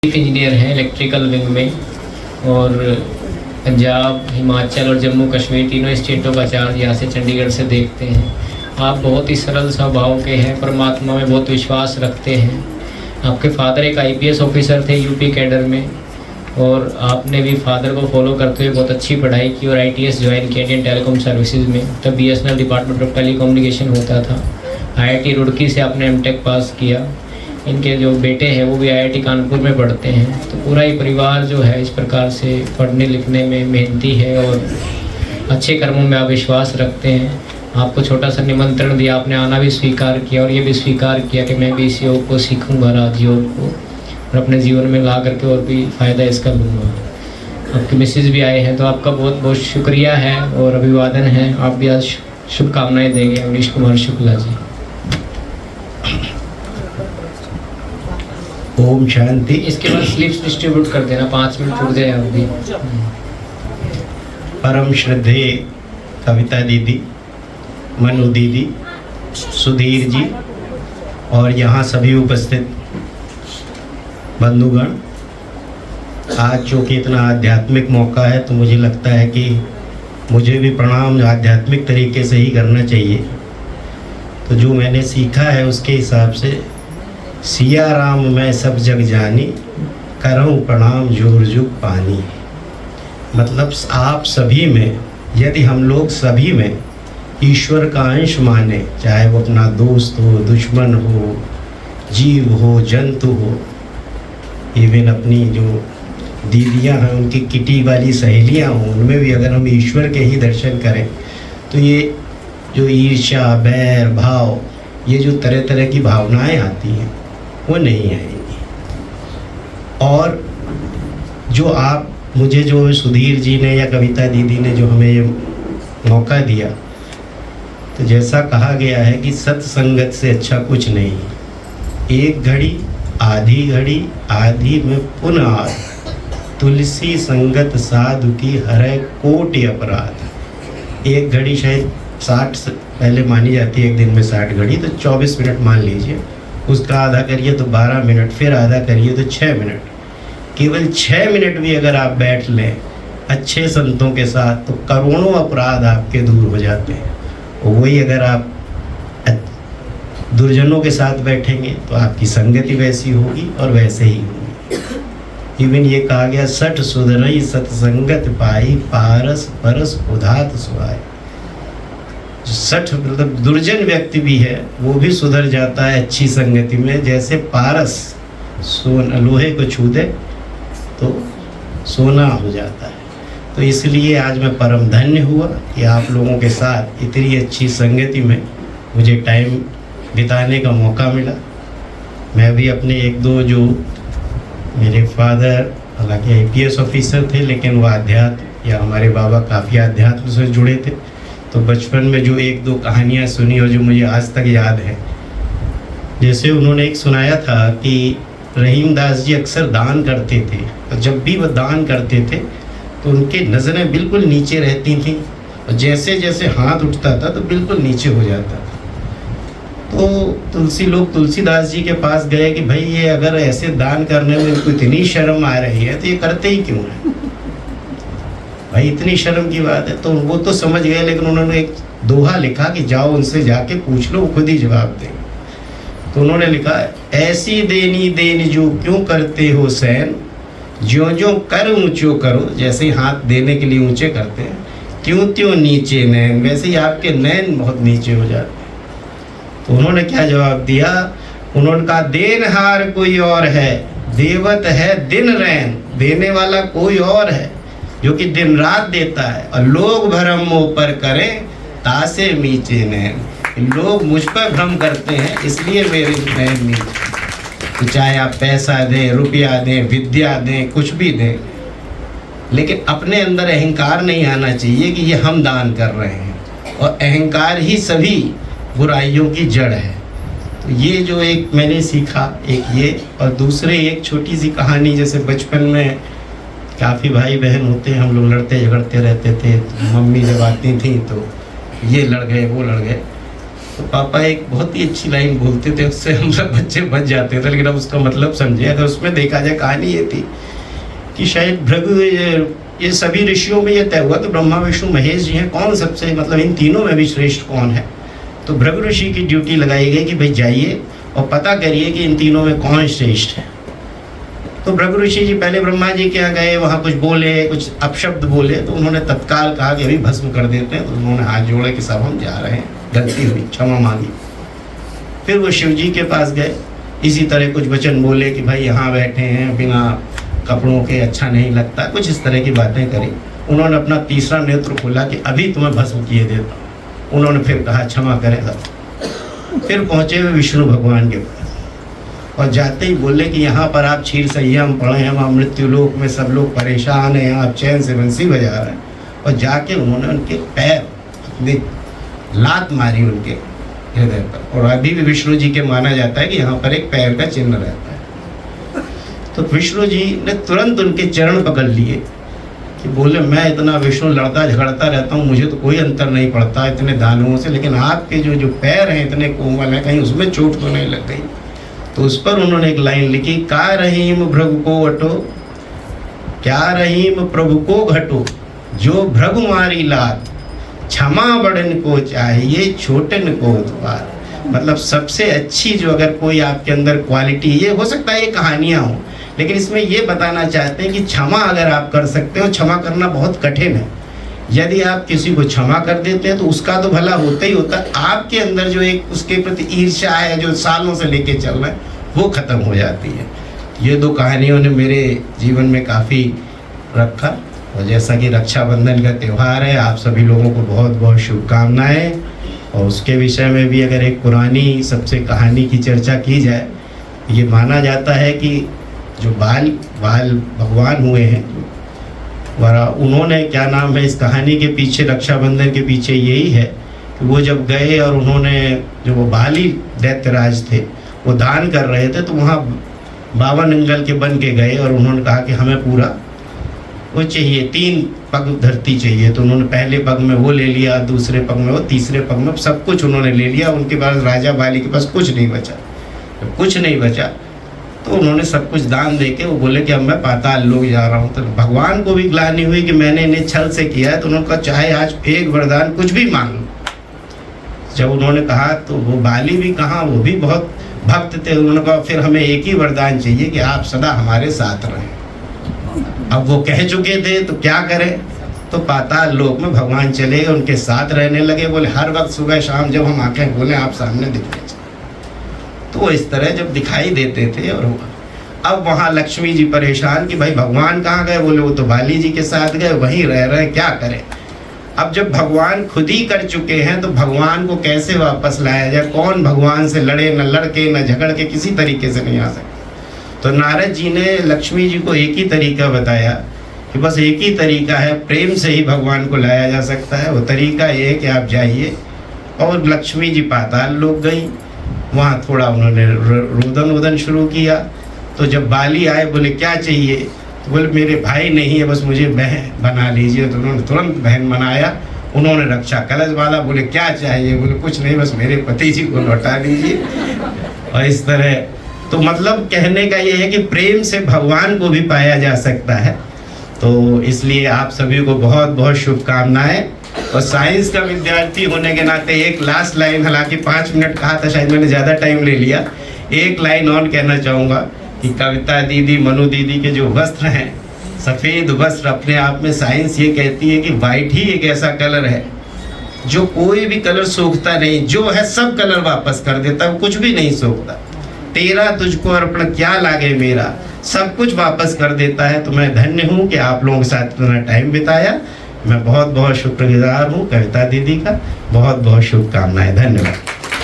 Chief engineer हैं electrical wing में, और पंजाब, हिमाचल और जम्मू कश्मीर तीनों स्टेटों का चार्ज यहाँ से चंडीगढ़ से देखते हैं। आप बहुत ही सरल स्वभाव के हैं, परमात्मा में बहुत विश्वास रखते हैं। आपके फादर एक IPS ऑफिसर थे यूपी कैडर में, और आपने भी फादर को फॉलो करते हुए बहुत अच्छी पढ़ाई की और ITS ज्वाइन किया इंडियन टेलीकॉम सर्विसेज में। तब BSNL डिपार्टमेंट ऑफ टेलीकम्युनिकेशन होता था। IIT रुड़की से आपने MTech पास किया। इनके जो बेटे हैं वो भी IIT कानपुर में पढ़ते हैं। तो पूरा ही परिवार जो है इस प्रकार से पढ़ने लिखने में मेहनती है और अच्छे कर्मों में आप विश्वास रखते हैं। आपको छोटा सा निमंत्रण दिया, आपने आना भी स्वीकार किया और ये भी स्वीकार किया कि मैं भी इस योग को सीखूंगा, राजयोग को, और अपने जीवन में ला करके और भी फ़ायदा इसका लूँगा। आपके मिसेज भी आए हैं, तो आपका बहुत बहुत शुक्रिया है और अभिवादन है। आप भी आज शुभकामनाएँ देंगे अवनीश कुमार शुक्ला जी। ओम शांति। इसके बाद स्लिप्स डिस्ट्रीब्यूट कर देना, 5 मिनट छूट जाए आप भी। परम श्रद्धेय कविता दीदी, मनु दीदी, सुधीर जी और यहाँ सभी उपस्थित बंधुगण, आज चूँकि इतना आध्यात्मिक मौका है तो मुझे लगता है कि मुझे भी प्रणाम आध्यात्मिक तरीके से ही करना चाहिए। तो जो मैंने सीखा है उसके हिसाब से, सिया राम मैं सब जग जानी, करऊँ प्रणाम जोर जुग पानी। मतलब आप सभी में, यदि हम लोग सभी में ईश्वर का अंश माने, चाहे वो अपना दोस्त हो, दुश्मन हो, जीव हो, जंतु हो, इवन अपनी जो दीदियां हैं उनकी किटी वाली सहेलियां हों, उनमें भी अगर हम ईश्वर के ही दर्शन करें तो ये जो ईर्ष्या, बैर भाव, ये जो तरह तरह की भावनाएं आती हैं वो नहीं आएंगी। और जो आप मुझे, जो सुधीर जी ने या कविता दीदी ने जो हमें ये मौका दिया, तो जैसा कहा गया है कि सत्संगत से अच्छा कुछ नहीं। एक घड़ी आधी घड़ी आधी में पुनः आध, तुलसी संगत साधु की हरै कोटि अपराध। एक घड़ी शायद 60 से पहले मानी जाती है, एक दिन में 60 घड़ी, तो 24 मिनट मान लीजिए, उसका आधा करिए तो 12 मिनट, फिर आधा करिए तो 6 मिनट। केवल 6 मिनट भी अगर आप बैठ लें अच्छे संतों के साथ तो करोड़ों अपराध आपके दूर हो जाते हैं। वही अगर आप दुर्जनों के साथ बैठेंगे तो आपकी संगति वैसी होगी और वैसे ही होगी। इवन ये कहा गया, सठ सुधरई सत्संगत पाई, पारस परस उधात सुहाय। सठ मतलब दुर्जन व्यक्ति भी है वो भी सुधर जाता है अच्छी संगति में, जैसे पारस लोहे को छू दे तो सोना हो जाता है। तो इसलिए आज मैं परम धन्य हुआ कि आप लोगों के साथ इतनी अच्छी संगति में मुझे टाइम बिताने का मौका मिला। मैं भी अपने एक दो, जो मेरे फादर हालांकि IPS ऑफिसर थे, लेकिन वो अध्यात्म या हमारे बाबा काफ़ी अध्यात्म से जुड़े थे, तो बचपन में जो एक दो कहानियाँ सुनी और जो मुझे आज तक याद है, जैसे उन्होंने एक सुनाया था कि रहीमदास जी अक्सर दान करते थे, और जब भी वो दान करते थे तो उनकी नज़रें बिल्कुल नीचे रहती थीं, और जैसे जैसे हाथ उठता था तो बिल्कुल नीचे हो जाता था। तो लोग तुलसीदास जी के पास गए कि भाई ये अगर ऐसे दान करने में इनको इतनी शर्म आ रही है तो ये करते ही क्यों है भाई, इतनी शर्म की बात है। तो वो तो समझ गए, लेकिन उन्होंने एक दोहा लिखा कि जाओ उनसे जाके पूछ लो, वो खुद ही जवाब देंगे। तो उन्होंने लिखा, ऐसी देनी देन जो क्यों करते हो सैन, ज्यों ज्यों कर ऊंचो करो। जैसे ही हाथ देने के लिए ऊंचे करते हैं, त्यों त्यों नीचे नैन, वैसे ही आपके नैन बहुत नीचे हो जाते हैं। तो उन्होंने क्या जवाब दिया, उन्होंने कहा, देनहार कोई और है, देवत है दिन रैन। देने वाला कोई और है जो कि दिन रात देता है, और लोग भरम मुँह पर करें तासे नीचे नैन। लोग मुझ पर भ्रम करते हैं इसलिए मेरे नैन नीचे। तो चाहे आप पैसा दें, रुपया दें, विद्या दें, कुछ भी दें, लेकिन अपने अंदर अहंकार नहीं आना चाहिए कि ये हम दान कर रहे हैं, और अहंकार ही सभी बुराइयों की जड़ है। तो ये जो एक मैंने सीखा, एक ये, और दूसरे एक छोटी सी कहानी, जैसे बचपन में काफ़ी भाई बहन होते हैं, हम लोग लड़ते झगड़ते रहते थे, तो मम्मी जब आती थी तो ये लड़ गए वो लड़ गए, तो पापा एक बहुत ही अच्छी लाइन बोलते थे, उससे हम सब बच्चे बच जाते थे, लेकिन अब उसका मतलब समझे। अगर उसमें देखा जाए कहानी ये थी कि शायद भृगु, ये सभी ऋषियों में ये तय हुआ कि ब्रह्मा विष्णु महेश जी हैं, कौन सबसे मतलब इन तीनों में भी श्रेष्ठ कौन है। तो भृगु ऋषि की ड्यूटी लगाई गई कि भाई जाइए और पता करिए कि इन तीनों में कौन श्रेष्ठ है। तो भृगु ऋषि जी पहले ब्रह्मा जी के यहाँ गए, वहाँ कुछ बोले, कुछ अपशब्द बोले, तो उन्होंने तत्काल कहा कि अभी भस्म कर देते हैं। तो उन्होंने हाथ जोड़े कि सब हम जा रहे हैं, गलती हुई, क्षमा मांगी। फिर वो शिव जी के पास गए, इसी तरह कुछ वचन बोले कि भाई यहाँ बैठे हैं बिना कपड़ों के, अच्छा नहीं लगता, कुछ इस तरह की बातें करी। उन्होंने अपना तीसरा नेत्र खोला कि अभी तुम्हें भस्म किए देता हूँ। उन्होंने फिर कहा क्षमा करें सब। फिर पहुँचे हुए विष्णु भगवान के पास और जाते ही बोले कि यहाँ पर आप क्षीर संयम पढ़े हैं, वहाँ मृत्यु लोक में सब लोग परेशान हैं, आप चैन से बंसी बजा रहे हैं। और जाके उन्होंने उनके पैर अपने लात मारी उनके हृदय पर। और अभी भी विष्णु जी के माना जाता है कि यहाँ पर एक पैर का चिन्ह रहता है। तो विष्णु जी ने तुरंत उनके चरण पकड़ लिए कि बोले मैं इतना विष्णु लड़ता झगड़ता रहता हूँ, मुझे तो कोई अंतर नहीं पड़ता इतने दानवों से, लेकिन आपके जो पैर हैं इतने कोमल हैं, कहीं उसमें चोट तो नहीं लग गई। तो उस पर उन्होंने एक लाइन लिखी, का रहीम भृगु को वटो, क्या रहीम प्रभु को घटो, जो भृगु मारी लात, क्षमा बड़न को चाहिए छोटन को द्वार। मतलब सबसे अच्छी जो अगर कोई आपके अंदर क्वालिटी, ये हो सकता है ये कहानियाँ हों, लेकिन इसमें ये बताना चाहते हैं कि क्षमा अगर आप कर सकते हो, क्षमा करना बहुत कठिन है। यदि आप किसी को क्षमा कर देते हैं तो उसका तो भला होता ही होता है, आपके अंदर जो एक उसके प्रति ईर्ष्या है जो सालों से लेके चल रहा है वो खत्म हो जाती है। ये दो कहानियों ने मेरे जीवन में काफ़ी रखा। और जैसा कि रक्षाबंधन का त्यौहार है, आप सभी लोगों को बहुत बहुत शुभकामनाएं। और उसके विषय में भी अगर एक पुरानी सबसे कहानी की चर्चा की जाए, ये माना जाता है कि जो बाल भगवान हुए हैं उन्होंने, क्या नाम है इस कहानी के पीछे, रक्षाबंधन के पीछे यही है कि वो जब गए और उन्होंने जो वो बाली दैत्यराज थे वो दान कर रहे थे, तो वहाँ 52 अंगल के बन के गए और उन्होंने कहा कि हमें पूरा वो चाहिए, 3 पग धरती चाहिए। तो उन्होंने पहले पग में वो ले लिया, दूसरे पग में वो, तीसरे पग में सब कुछ उन्होंने ले लिया। उनके पास राजा बाली के पास कुछ नहीं बचा। जब कुछ नहीं बचा तो उन्होंने सब कुछ दान दे के वो बोले कि अब मैं पाताल लोक जा रहा हूँ। तो भगवान को भी ग्लानि हुई कि मैंने इन्हें छल से किया है। तो उन्होंने कहा चाहे आज एक वरदान कुछ भी मांग लो। जब उन्होंने कहा तो वो बाली भी कहाँ, वो भी बहुत भक्त थे। उन्होंने कहा फिर हमें एक ही वरदान चाहिए कि आप सदा हमारे साथ रहें। अब वो कह चुके थे तो क्या करें, तो पाताल लोक में भगवान चले गए, उनके साथ रहने लगे। बोले हर वक्त सुबह शाम जब हम आंखें खोलें आप सामने दिखते। तो वो इस तरह जब दिखाई देते थे। और अब वहाँ लक्ष्मी जी परेशान कि भाई भगवान कहाँ गए। बोले वो तो बाली जी के साथ गए, वहीं रह रहे, क्या करें। अब जब भगवान खुद ही कर चुके हैं तो भगवान को कैसे वापस लाया जाए। कौन भगवान से लड़े, न लड़के न झगड़ के किसी तरीके से नहीं आ सकते। तो नारद जी ने लक्ष्मी जी को एक ही तरीका बताया कि बस एक ही तरीका है, प्रेम से ही भगवान को लाया जा सकता है। वो तरीका ये है कि आप जाइए। और लक्ष्मी जी पाताल लोक गई, वहाँ थोड़ा उन्होंने रोदन वोदन शुरू किया। तो जब बाली आए बोले क्या चाहिए, तो बोले मेरे भाई नहीं है, बस मुझे बहन बना लीजिए। तो उन्होंने तुरंत बहन बनाया। उन्होंने रक्षा कलश वाला, बोले क्या चाहिए, बोले कुछ नहीं, बस मेरे पति जी को लौटा दीजिए। और इस तरह तो मतलब कहने का ये है कि प्रेम से भगवान को भी पाया जा सकता है। तो इसलिए आप सभी को बहुत बहुत शुभकामनाएं। और साइंस का विद्यार्थी होने के नाते एक लास्ट लाइन, हालांकि 5 मिनट कहा था, शायद मैंने ज़्यादा टाइम ले लिया, एक लाइन और कहना चाहूँगा कि कविता दीदी, मनु दीदी के जो वस्त्र हैं, सफ़ेद वस्त्र, अपने आप में साइंस ये कहती है कि वाइट ही एक ऐसा कलर है जो कोई भी कलर सोखता नहीं, जो है सब कलर वापस कर देता, वो कुछ भी नहीं सोखता। तेरा तुझको अर्पण क्या लागे मेरा, सब कुछ वापस कर देता है। तो मैं धन्य हूँ कि आप लोगों के साथ इतना टाइम बिताया। मैं बहुत बहुत शुक्रगुजार हूँ कविता दीदी का। बहुत बहुत शुभकामनाएं। धन्यवाद।